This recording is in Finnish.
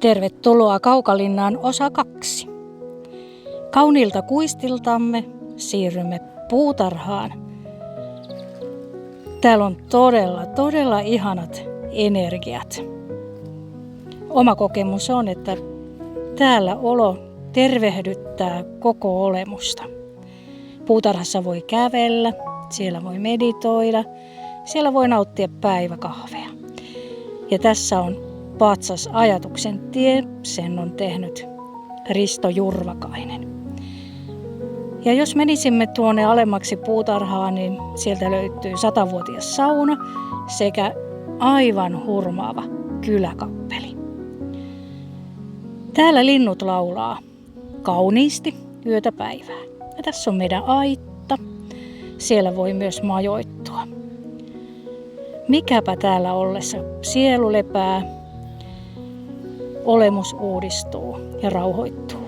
Tervetuloa Kaukalinnaan osa 2. Kauniilta kuistiltamme siirrymme puutarhaan. Täällä on todella ihanat energiat. Oma kokemus on, että täällä olo tervehdyttää koko olemusta. Puutarhassa voi kävellä, siellä voi meditoida, siellä voi nauttia päiväkahvea. Ja tässä on patsas ajatuksen tie, sen on tehnyt Risto Jurvakainen. Ja jos menisimme tuonne alemmaksi puutarhaan, niin sieltä löytyy 100-vuotias sauna sekä aivan hurmaava kyläkappeli. Täällä linnut laulaa kauniisti yötä päivää. Ja tässä on meidän aitta. Siellä voi myös majoittua. Mikäpä täällä ollessa sielu lepää, olemus uudistuu ja rauhoittuu.